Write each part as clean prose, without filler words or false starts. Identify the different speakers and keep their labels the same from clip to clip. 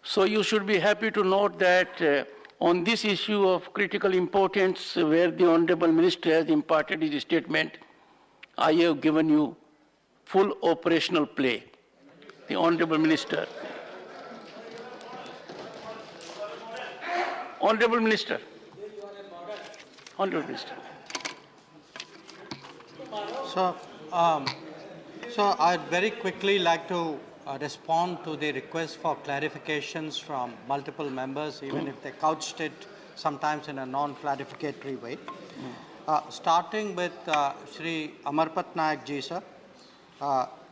Speaker 1: So you should be happy to note that on this issue of critical importance, where the Honorable Minister has imparted his statement, I have given you full operational play. The Honorable Minister. Honorable Minister. Honorable Minister.
Speaker 2: So I'd very quickly like to respond to the request for clarifications from multiple members, even if they couched it sometimes in a non-clarificatory way. Starting with Shri Amarpat Nayak ji, sir,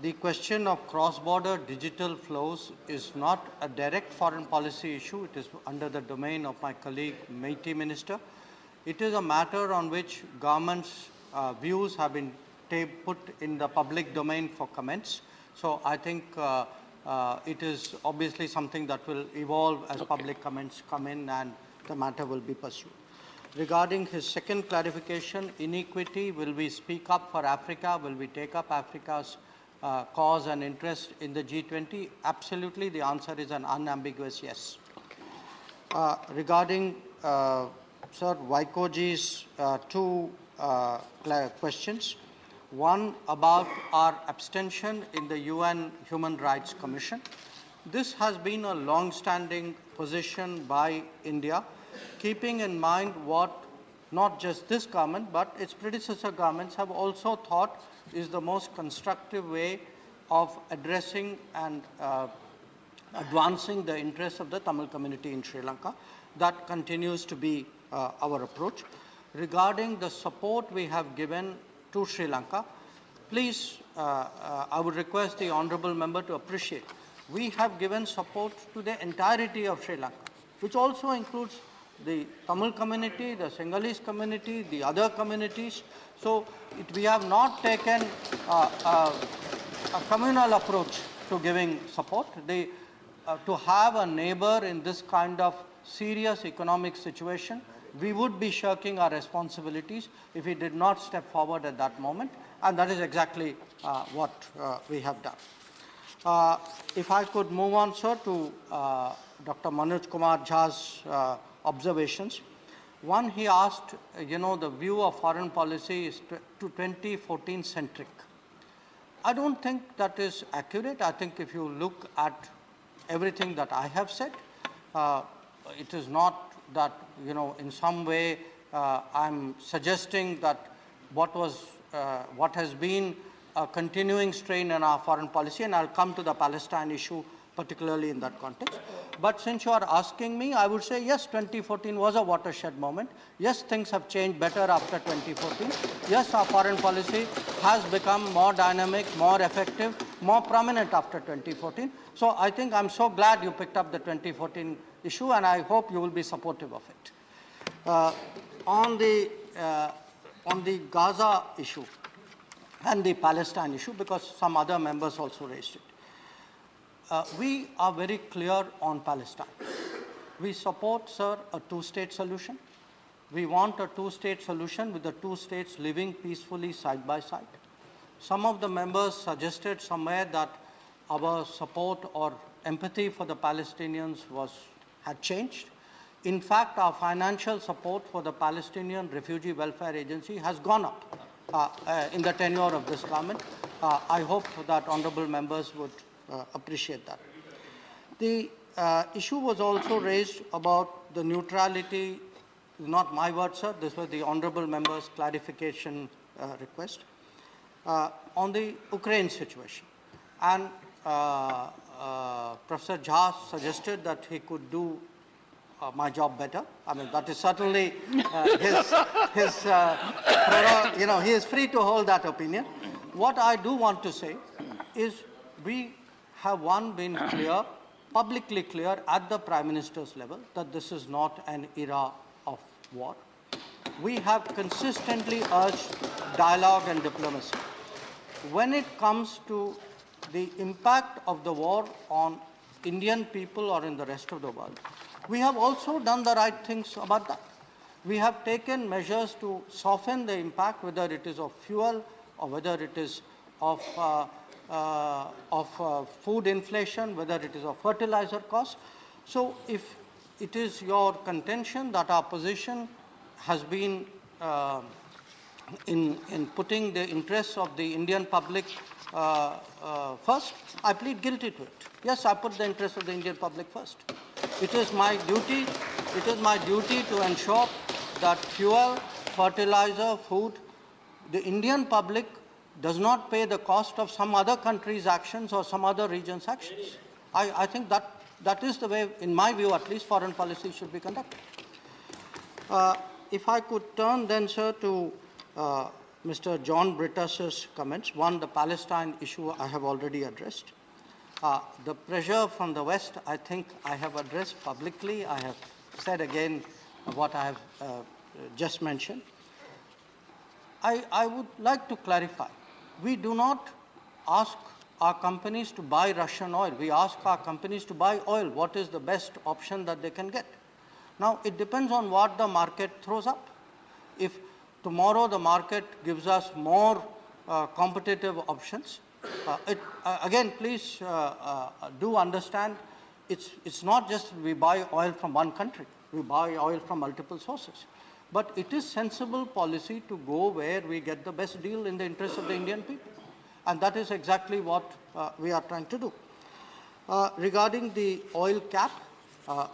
Speaker 2: the question of cross-border digital flows is not a direct foreign policy issue. It is under the domain of my colleague, Meity Minister. It is a matter on which government's views have been put in the public domain for comments. So I think it is obviously something that will evolve as public comments come in and the matter will be pursued. Regarding his second clarification, inequity, will we speak up for Africa? Will we take up Africa's cause and interest in the G20? Absolutely, the answer is an unambiguous yes. Regarding Sir Vaikoji's two questions, one about our abstention in the UN Human Rights Commission. This has been a long-standing position by India, keeping in mind what not just this government but its predecessor governments have also thought is the most constructive way of addressing and advancing the interests of the Tamil community in Sri Lanka. That continues to be our approach. Regarding the support we have given to Sri Lanka, please, I would request the honourable member to appreciate, we have given support to the entirety of Sri Lanka, which also includes the Tamil community, the Sinhalese community, the other communities. So we have not taken a communal approach to giving support. To have a neighbor in this kind of serious economic situation, we would be shirking our responsibilities if we did not step forward at that moment, and that is exactly what we have done. If I could move on, sir, to Dr. Manoj Kumar Jha's observations. One, he asked, the view of foreign policy is to 2014 centric. I don't think that is accurate. I think if you look at everything that I have said, it is not that, in some way I'm suggesting that what has been a continuing strain in our foreign policy, and I'll come to the Palestine issue particularly in that context. But since you are asking me, I would say yes, 2014 was a watershed moment. Yes, things have changed better after 2014. Yes, our foreign policy has become more dynamic, more effective, more prominent after 2014. So I think I'm so glad you picked up the 2014 issue, and I hope you will be supportive of it. On the Gaza issue and the Palestine issue, because some other members also raised it, we are very clear on Palestine. We support, sir, a two-state solution. We want a two-state solution with the two states living peacefully side by side. Some of the members suggested somewhere that our support or empathy for the Palestinians had changed. In fact, our financial support for the Palestinian Refugee Welfare Agency has gone up in the tenure of this government. I hope that honourable members would appreciate that. The issue was also raised about the neutrality, not my word, sir, this was the honourable member's clarification request, on the Ukraine situation. And Professor Jha suggested that he could do my job better. I mean, that is certainly he is free to hold that opinion. What I do want to say is we have been clear, publicly clear at the Prime Minister's level that this is not an era of war. We have consistently urged dialogue and diplomacy. When it comes to the impact of the war on Indian people or in the rest of the world, we have also done the right things about that. We have taken measures to soften the impact, whether it is of fuel or whether it is of food inflation, whether it is of fertilizer costs. So if it is your contention that our position has been in putting the interests of the Indian public first, I plead guilty to it. Yes, I put the interests of the Indian public first. It is my duty to ensure that fuel, fertilizer, food, the Indian public does not pay the cost of some other country's actions or some other region's actions. I think that is the way, in my view at least, foreign policy should be conducted. If I could turn then, sir, to Mr. John Brittas's comments. One, the Palestine issue I have already addressed. The pressure from the West, I think I have addressed publicly. I have said again what I have just mentioned. I would like to clarify. We do not ask our companies to buy Russian oil. We ask our companies to buy oil. What is the best option that they can get? Now, it depends on what the market throws up. If tomorrow the market gives us more competitive options, again, please do understand, it's not just we buy oil from one country. We buy oil from multiple sources. But it is sensible policy to go where we get the best deal in the interest of the Indian people. And that is exactly what we are trying to do. Regarding the oil cap,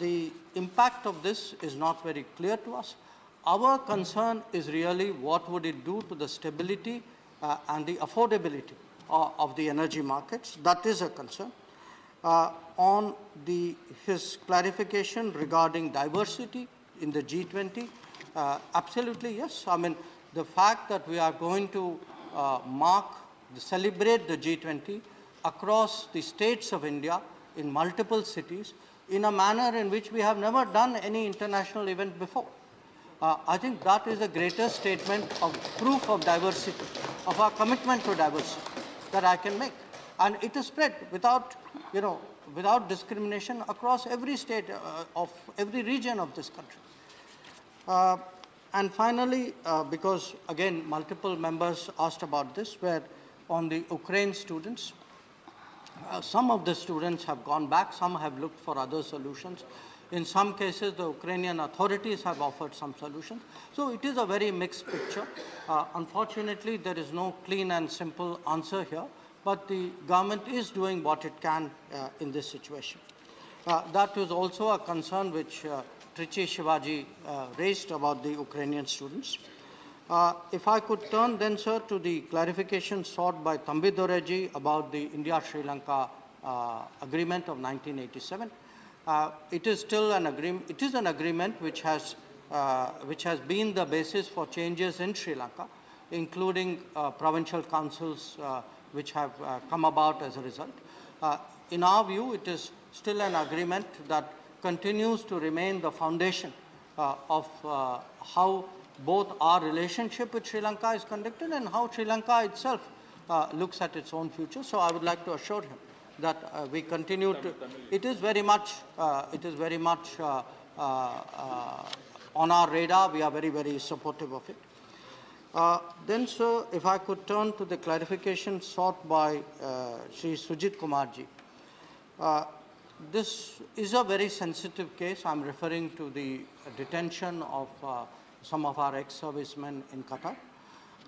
Speaker 2: the impact of this is not very clear to us. Our concern is really what would it do to the stability and the affordability of the energy markets. That is a concern. On his clarification regarding diversity in the G20, absolutely yes. I mean, the fact that we are going to celebrate the G20 across the states of India in multiple cities in a manner in which we have never done any international event before. I think that is the greatest statement of proof of diversity, of our commitment to diversity that I can make. And it is spread without discrimination across every state of every region of this country. And finally, because again multiple members asked about this, where on the Ukraine students, some of the students have gone back, some have looked for other solutions. In some cases, the Ukrainian authorities have offered some solutions. So it is a very mixed picture. Unfortunately, there is no clean and simple answer here, but the government is doing what it can in this situation. That was also a concern which Trichy Shivaji raised about the Ukrainian students. If I could turn then, sir, to the clarification sought by Thambi Doreji about the India-Sri Lanka agreement of 1987. It is still an agreement. It is an agreement which has been the basis for changes in Sri Lanka, including provincial councils which have come about as a result. In our view, it is still an agreement that continues to remain the foundation of how both our relationship with Sri Lanka is conducted and how Sri Lanka itself looks at its own future. So I would like to assure him that we continue to. It is very much on our radar. We are very, very supportive of it. Then, sir, if I could turn to the clarification sought by Sri Sujit Kumarji. This is a very sensitive case. I'm referring to the detention of some of our ex-servicemen in Qatar.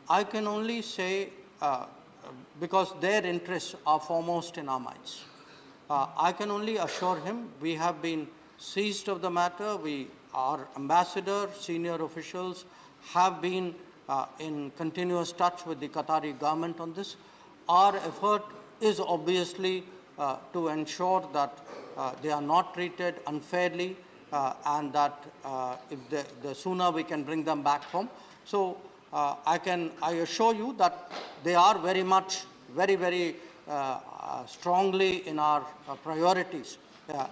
Speaker 2: I can only say, because their interests are foremost in our minds, I can only assure him we have been seized of the matter. Our ambassador, senior officials have been in continuous touch with the Qatari government on this. Our effort is obviously to ensure that they are not treated unfairly and that the sooner we can bring them back home. So I assure you that they are very much, very strongly in our priorities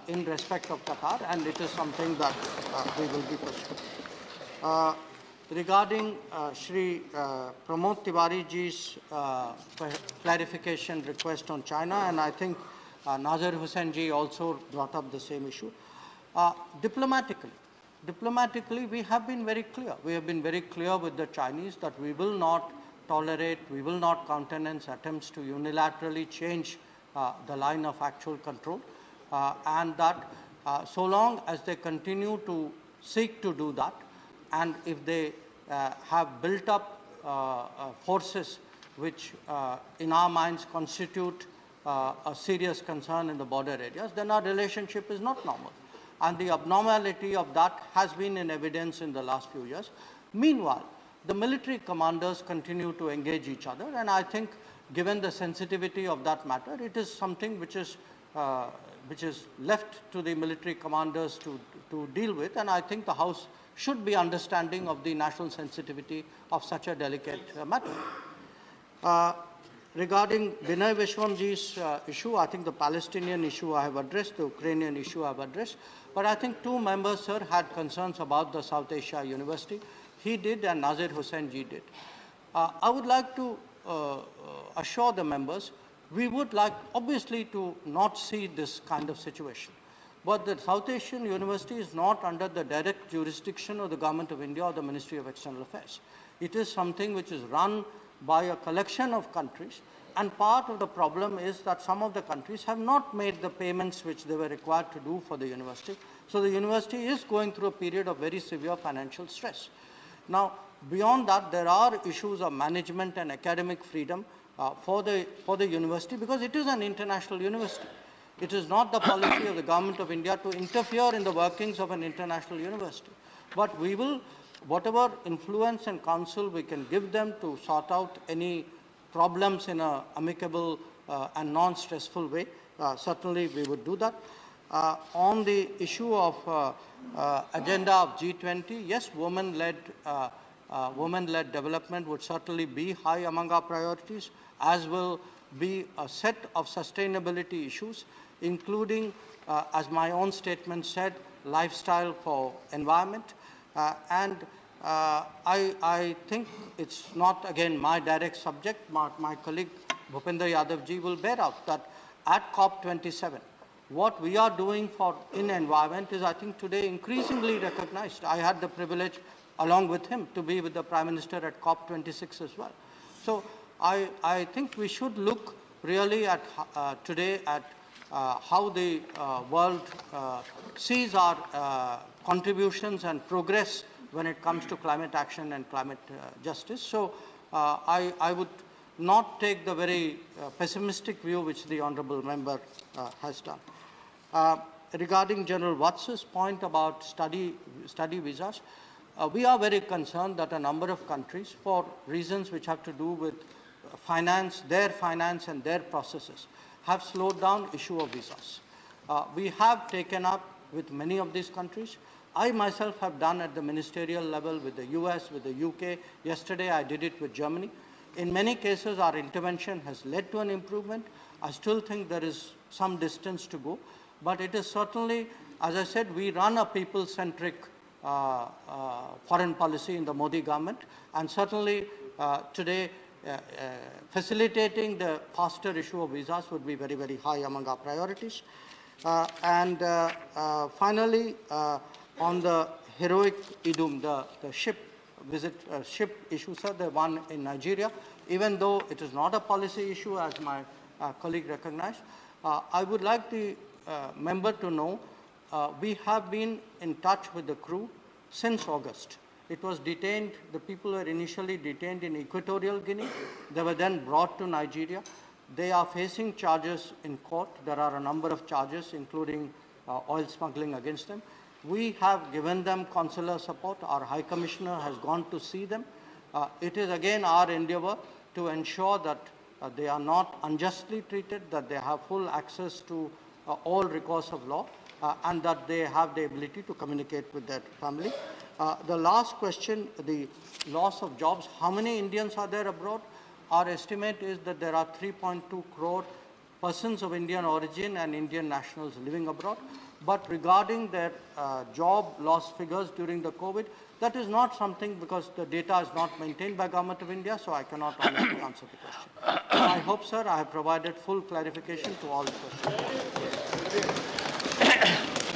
Speaker 2: in respect of Qatar, and it is something that we will be pursuing. Regarding Shri Pramod Tiwariji's clarification request on China, and I think Nazir Hussain ji also brought up the same issue. Diplomatically, we have been very clear. We have been very clear with the Chinese that we will not tolerate, we will not countenance attempts to unilaterally change the line of actual control, and that So long as they continue to seek to do that, and if they have built up forces which in our minds constitute a serious concern in the border areas, then our relationship is not normal. And the abnormality of that has been in evidence in the last few years. Meanwhile, the military commanders continue to engage each other, and I think given the sensitivity of that matter, it is something which is left to the military commanders to deal with, and I think the House should be understanding of the national sensitivity of such a delicate matter. Regarding Binay Vishwamji's issue, I think the Palestinian issue I have addressed, the Ukrainian issue I have addressed, but I think two members, sir, had concerns about the South Asia University. He did and Nazir Hussain ji did. I would like to assure the members, we would like obviously to not see this kind of situation. But the South Asian University is not under the direct jurisdiction of the Government of India or the Ministry of External Affairs. It is something which is run by a collection of countries, and part of the problem is that some of the countries have not made the payments which they were required to do for the university. So the university is going through a period of very severe financial stress. Now, beyond that, there are issues of management and academic freedom for the university, because it is an international university. It is not the policy of the Government of India to interfere in the workings of an international university. But we will, whatever influence and counsel we can give them to sort out any problems in an amicable and non-stressful way, certainly we would do that. On the issue of agenda of G20, yes, women-led development would certainly be high among our priorities, as will be a set of sustainability issues, including, as my own statement said, lifestyle for environment. I think it's not, again, my direct subject. My colleague Bhupender Yadav ji will bear out that at COP27, what we are doing in environment is, I think, today increasingly recognized. I had the privilege, along with him, to be with the Prime Minister at COP26 as well. So I think we should look really at today at how the world sees our contributions and progress when it comes to climate action and climate justice. So I would not take the very pessimistic view which the honourable member has done. Regarding General Wats's point about study visas, we are very concerned that a number of countries, for reasons which have to do with finance and their processes, have slowed down issue of visas. We have taken up with many of these countries. I myself have done at the ministerial level with the US, with the UK. Yesterday I did it with Germany. In many cases our intervention has led to an improvement. I still think there is some distance to go, but it is certainly, as I said, we run a people-centric foreign policy in the Modi government, and certainly today facilitating the faster issue of visas would be very, very high among our priorities. Finally, on the heroic Idum, the ship issue, sir, the one in Nigeria, even though it is not a policy issue, as my colleague recognized, I would like the member to know we have been in touch with the crew since August. It was detained, the people were initially detained in Equatorial Guinea. They were then brought to Nigeria. They are facing charges in court. There are a number of charges, including oil smuggling against them. We have given them consular support. Our High Commissioner has gone to see them. It is again our endeavor to ensure that they are not unjustly treated, that they have full access to all recourse of law, and that they have the ability to communicate with their family. The last question, the loss of jobs. How many Indians are there abroad? Our estimate is that there are 3.2 crore persons of Indian origin and Indian nationals living abroad. But regarding their job loss figures during the COVID, that is not something, because the data is not maintained by Government of India, so I cannot honestly answer the question. I hope, sir, I have provided full clarification to all the questions.